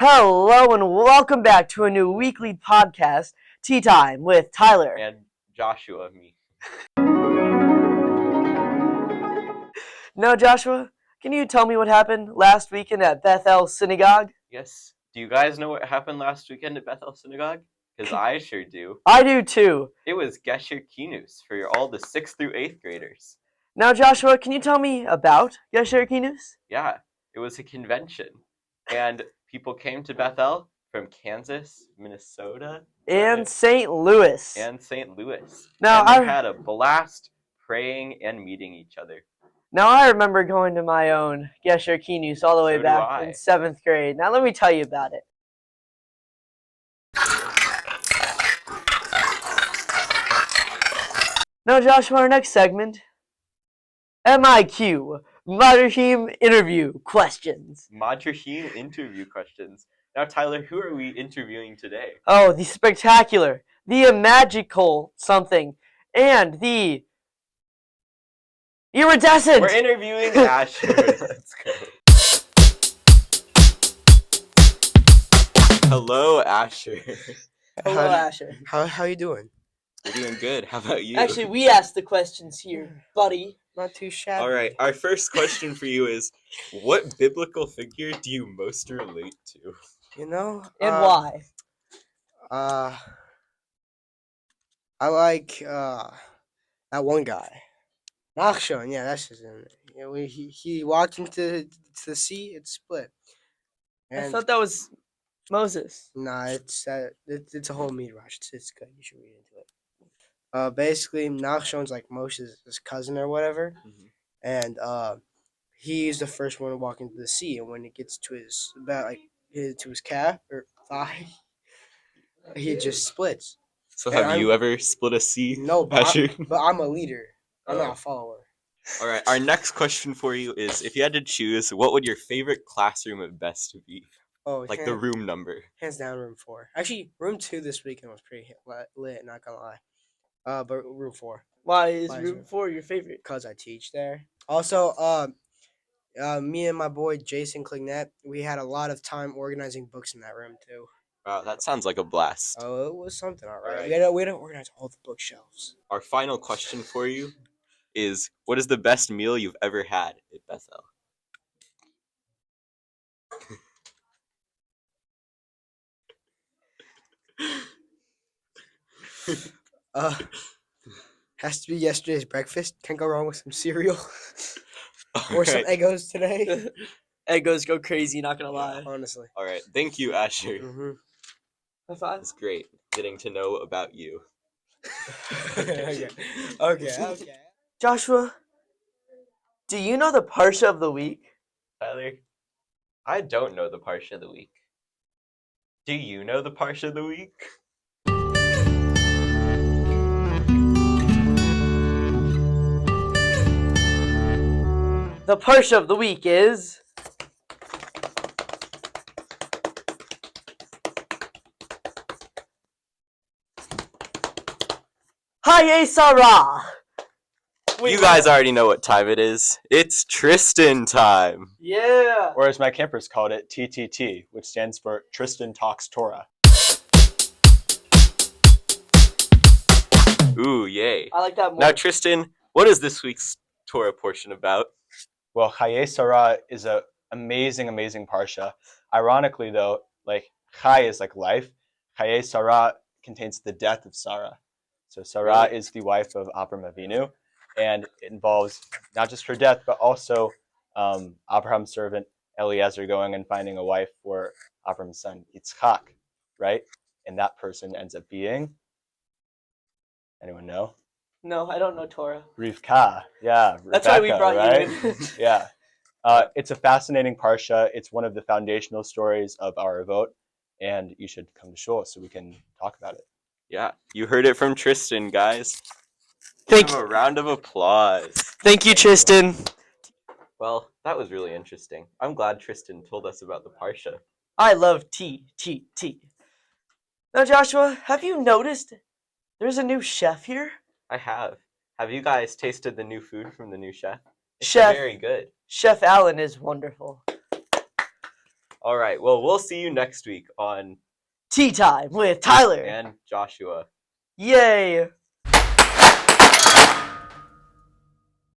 Hello and welcome back to a new weekly podcast, Tea Time with Tyler. And Joshua, me. Now, Joshua, can you tell me what happened last weekend at Bethel Synagogue? Yes. Do you guys know what happened last weekend at Bethel Synagogue? Because I sure do. I do too. It was Gesher Kinus for all the 6th through 8th graders. Now, Joshua, can you tell me about Gesher Kinus? Yeah, it was a convention. And people came to Bethel from Kansas, Minnesota, and St. Louis. Now, and they had a blast praying and meeting each other. Now, I remember going to my own Gesher Kinus all the way back in 7th grade. Now, let me tell you about it. Now, Joshua, our next segment, MIQ, Madrahim Interview Questions. Madrahim Interview Questions. Now, Tyler, who are we interviewing today? Oh, the spectacular, the magical something, and the iridescent. We're interviewing Asher. Let's go. Hello, Asher. Hello, Asher. How you doing? We're doing good. How about you? Actually, we asked the questions here, buddy. Not too shabby. All right. Our first question for you is, what biblical figure do you most relate to? You know? And why? I like that one guy. Nachshon, yeah, that's his name. Yeah, when he walked into the sea, it split. And I thought that was Moses. Nah, it's a whole midrash. It's good. You should read into it. Basically, Nachshon's like Moses' cousin or whatever, and he's the first one to walk into the sea. And when it gets to his calf or thigh, he just splits. So have you ever split a sea? No, but I'm a leader. I'm not a follower. All right. Our next question for you is, if you had to choose, what would your favorite classroom at best be? Oh, like the room number. Hands down, room 4. Actually, room 2 this weekend was pretty lit. Not gonna lie. But room 4. Why is room 4 your favorite? Cause I teach there. Also, me and my boy Jason Clignett, we had a lot of time organizing books in that room too. Wow, that sounds like a blast. Oh, it was something, all right. We don't organize all the bookshelves. Our final question for you is, what is the best meal you've ever had at Bethel? Has to be yesterday's breakfast. Can't go wrong with some cereal. Or some Eggos today. Eggos go crazy, not gonna lie. Honestly. All right. Thank you, Asher. High five. It's great getting to know about you. Okay. Joshua, do you know the Parsha of the week? Tyler, I don't know the Parsha of the week. Do you know the Parsha of the week? The Parsha of the week is Haye Sarah. You guys already know what time it is. It's Tristan time. Yeah. Or as my campers called it, TTT, which stands for Tristan Talks Torah. Ooh, yay. I like that more. Now, Tristan, what is this week's Torah portion about? Well, Chaye Sarah is an amazing, amazing parsha. Ironically, though, like Chai is like life. Chaye Sarah contains the death of Sarah. So Sarah is the wife of Abraham Avinu, and it involves not just her death, but also Abraham's servant Eliezer going and finding a wife for Abraham's son Yitzchak, right? And that person ends up being, anyone know? No, I don't know Torah. Rivka, yeah. Rebecca, that's why we brought right? you in. Yeah. It's a fascinating parsha. It's one of the foundational stories of our vote, and you should come to shul so we can talk about it. Yeah, you heard it from Tristan, guys. Thank Give him a round of applause. Thank you, Tristan. Well, that was really interesting. I'm glad Tristan told us about the parsha. I love tea. Now, Joshua, have you noticed there's a new chef here? I have. Have you guys tasted the new food from the new chef? It's Chef. very good. Chef Allen is wonderful. All right. Well, we'll see you next week on Tea time with Tyler. and Joshua. Yay!